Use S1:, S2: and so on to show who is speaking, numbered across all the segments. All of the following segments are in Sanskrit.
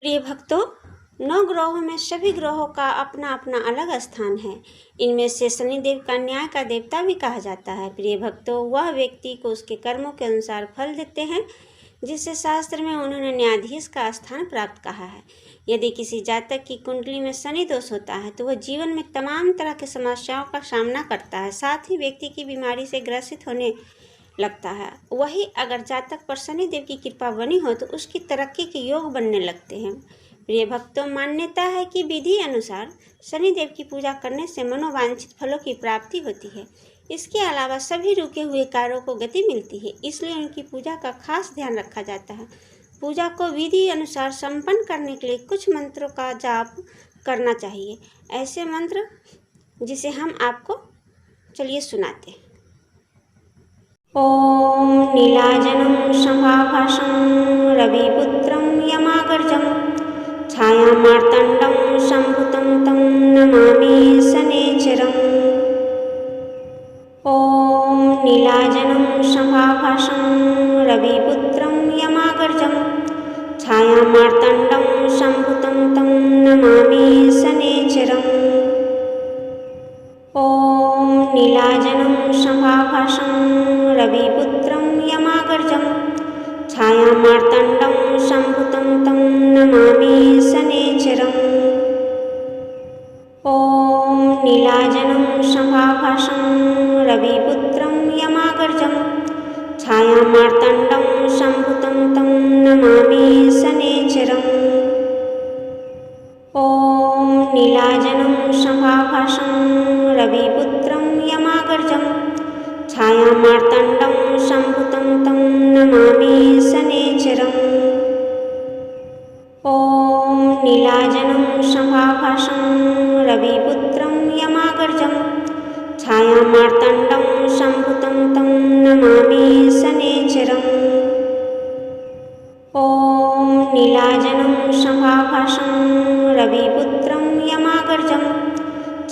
S1: प्रिय भक्तों, 9 ग्रहों में सभी ग्रहों का अपना अपना अलग स्थान है। इनमें से शनिदेव का न्याय का देवता भी कहा जाता है। प्रिय भक्तों, वह व्यक्ति को उसके कर्मों के अनुसार फल देते हैं, जिससे शास्त्र में उन्होंने न्यायाधीश का स्थान प्राप्त कहा है। यदि किसी जातक की कुंडली में शनि दोष होता है तो वह जीवन में तमाम तरह की समस्याओं का सामना करता है, साथ ही व्यक्ति की बीमारी से ग्रसित होने लगता है। वही अगर जातक पर शनिदेव की कृपा बनी हो तो उसकी तरक्की के योग बनने लगते हैं। प्रिय भक्तों, मान्यता है कि विधि अनुसार शनिदेव की पूजा करने से मनोवांछित फलों की प्राप्ति होती है। इसके अलावा सभी रुके हुए कार्यों को गति मिलती है, इसलिए उनकी पूजा का खास ध्यान रखा जाता है। पूजा को विधि अनुसार संपन्न करने के लिए कुछ मंत्रों का जाप करना चाहिए। ऐसे मंत्र जिसे हम आपको चलिए सुनाते हैं। ॐ नीलाजनं समाभासं रविपुत्रं यमागर्जं छायामार्तण्डं सम्भुतं तं नमामि शनैश्चरम्। ॐ नीलाजनं समाभासं रविपुत्रं यमागर्जं छायामार्तण्डं सम्भुतं तं नमामि शनैश्चरम्। ॐ नीलाजनं समाभासं रविपुत्रं यमागर्जं छायामार्तण्डं सम्भुतं तं नमामि शनैश्चरम्। ॐ नीलाजनं समाभासं रविपुत्रं यमागर्जं छायामार्तण्डं सम्भुतं तं नमामि शनैश्चरम्। ॐ नीलाजनं समाभासं रविपुत्रं यमागर्जं छायामार्तण्डं सम्भुतं तं नमामि शनैश्चरम्। ॐ नीलाजनं समाभासं रविपुत्रं यमागर्जं छायामार्तण्डं सम्भुतं तं नमामि शनैश्चरम्। ॐ नीलाजनं समाभासं रविपुत्रं यमागर्जं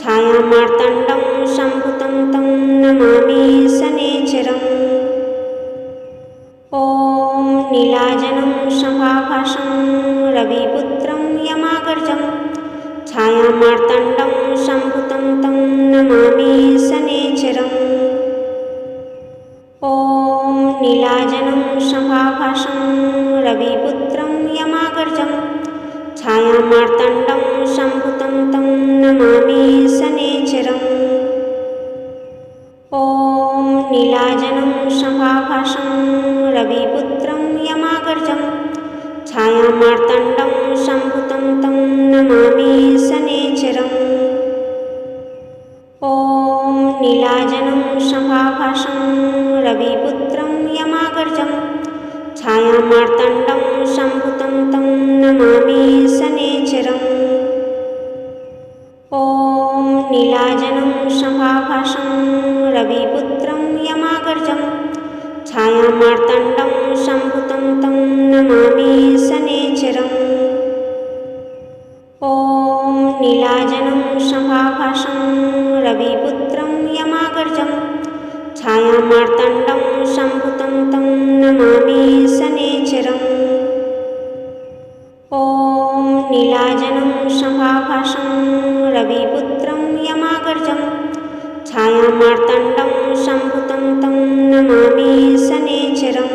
S1: छायामार्तण्डं सम्भुतं तं नमामि शनैश्चरम्। ॐ नीलाजनं समाभासं रविपुत्रं यमागर्जं छायामार्तण्डं सम्भुतं तं नमामि शनैश्चरम्। ॐ नीलाजनं समाभासं रविपुत्रं यमागर्जं छायामार्तण्डं सम्भुतं तं नमामि शनैश्चरम्। ॐ नीलाजनं समाभासं रविपुत्रं यमागर्जं छायामार्तण्डं सम्भुतं तं नमामि शनैश्चरम्। ॐ नीलाजनं समाभासं रविपुत्रं यमागर्जं छायामार्तण्डं सम्भुतं तं नमामि शनैश्चरम्। ॐ नीलाजनं समाभासं रविपुत्रं यमागर्जं छायामार्तण्डं सम्भुतं तं नमामि शनैश्चरम्। ॐ नीलाजनं समाभासं रविपुत्रं यमागर्जं छायामार्तण्डं सम्भुतं तं नमामि शनैश्चरम्। ॐ नीलाजनं समाभासं रविपुत्रं यमागर्जं छायामार्तण्डं सम्भुतं तं नमामि शनैश्चरम्।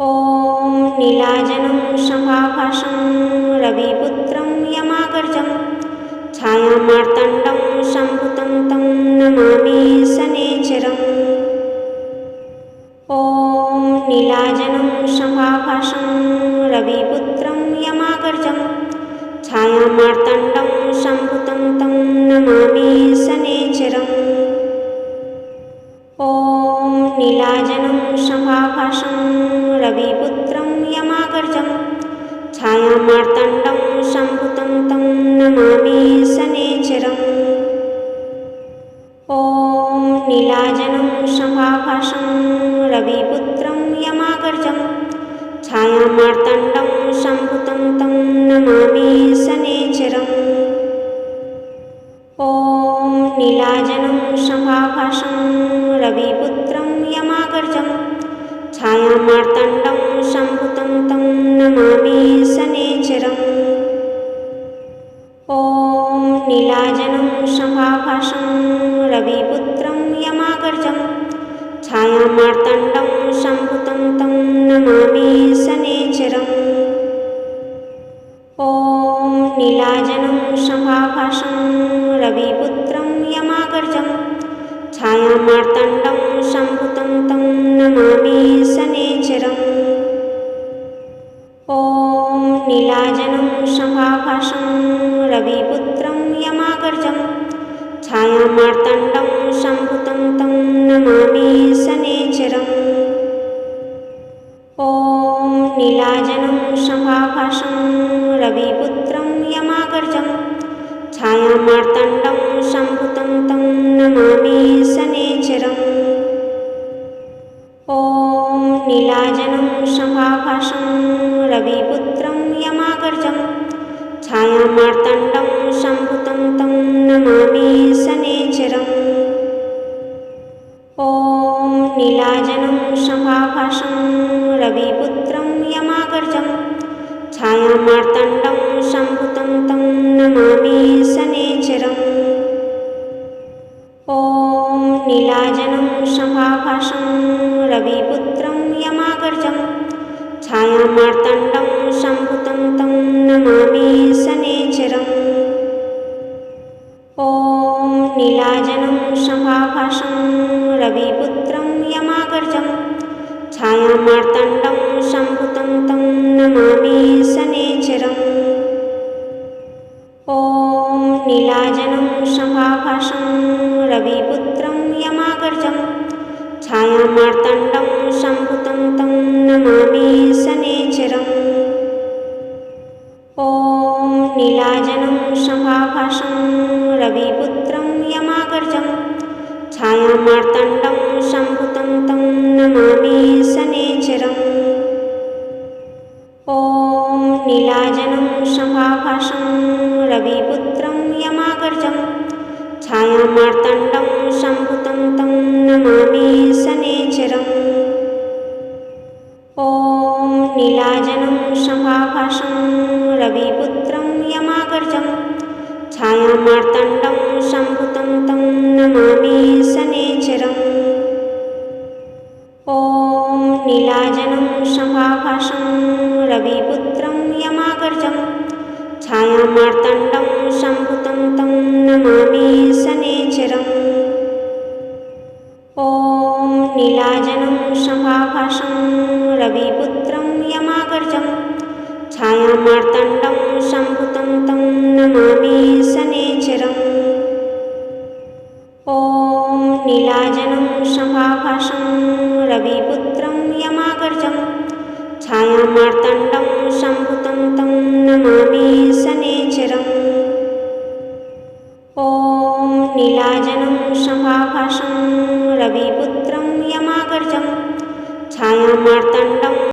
S1: ॐ नीलाजनं समाभासं रविपुत्रं यमागर्जं छायामार्तण्डं सम्भुतं तं नमामि शनैश्चरम्। ॐ नीलाजनं समाभासं रविपुत्रं यमागर्जं छायामार्तण्डं सम्भुतं तं नमामि शनैश्चरम्। ॐ नीलाजनं समाभासं रविपुत्रं यमागर्जं छायामार्तण्डं सम्भुतं तं नमामि शनैश्चरम्। ॐ नीलाजनं समाभासं रविपुत्रं यमागर्जं छायामार्तण्डं सम्भुतं तं नमामि शनैश्चरम्। ॐ नीलाजनं समाभासं रविपुत्रं यमागर्जं छायामार्तण्डं सम्भुतं तं नमामि शनैश्चरम्। ॐ नीलाजनं शम्भाभासं रविपुत्रं यमाग्रजं छायामार्ताण्डं सम्भुतं तं नमामि शनैश्चरम्। ॐ नीलाजनं शम्भाभासं रविपुत्रं यमाग्रजं छायामार्ताण्डं सम्भुतं तं नमामि शनैश्चरम्। ॐ नीलाजनं शम्भाभासं रविपुत्रं यमाग्रजं छायामार्ताण्डं सम्भुतं तं नमामि शनैश्चरम्। ॐ नीलाजनं शम्भाभासं रविपुत्रं यमाग्रजं छायामार्ताण्डं सम्भुतं तं नमामि शनैश्चरम्। ॐ नीलाजनं शम्भाभासं रविपुत्रं यमाग्रजं छायामार्ताण्डं सम्भुतं तं नमामि शनैश्चरम्। ॐ नीलाजनं शम्भाभासं रविपुत्रं यमाग्रजं छायामार्ताण्डं सम्भुतं तं नमामि शनैश्चरम्। ॐ नीलाजनं शम्भाभासं रविपुत्रं यमाग्रजं छायामार्ताण्डं सम्भुतं तं नमामि शनैश्चरम्। ॐ नीलाजनं शम्भाभासं रविपुत्रं यमाग्रजं छायामार्ताण्डं सम्भुतं तं नमामि शनैश्चरम्। ॐ नीलाजनं शम्भाभासं रविपुत्रं यमाग्रजं छायामार्ताण्डं सम्भुतं तं नमामि शनैश्चरम्। ॐ नीलाजनं शम्भाभासं रविपुत्रं यमाग्रजं छायामार्ताण्डं सम्भुतं तं नमामि शनैश्चरम्। ॐ नीलाजनं शम्भाभासं रविपुत्रं यमाग्रजं छायामार्ताण्डं सम्भुतं तं नमामि शनैश्चरम्। ॐ नीलाजनं शम्भाभासं रविपुत्रं यमाग्रजं छायामार्ताण्डं सम्भुतं तं नमामि शनैश्चरम्। ॐ नीलाजनं शम्भाभासं रविपुत्रं यमाग्रजं छायामार्ताण्डं सम्भुतं तं नमामि शनैश्चरम्। ॐ नीलाजनं शम्भाभासं रविपुत्रं यमाग्रजं छायामार्ताण्डं सम्भुतं तं नमामि शनैश्चरम्। ॐ नीलाजनं शम्भाभासं रविपुत्रं यमाग्रजं छायामार्ताण्डं सम्भुतं तं नमामि शनैश्चरम्। ॐ नीलाजनं शम्भाभासं रविपुत्रं यमाग्रजं छायामार्ताण्डं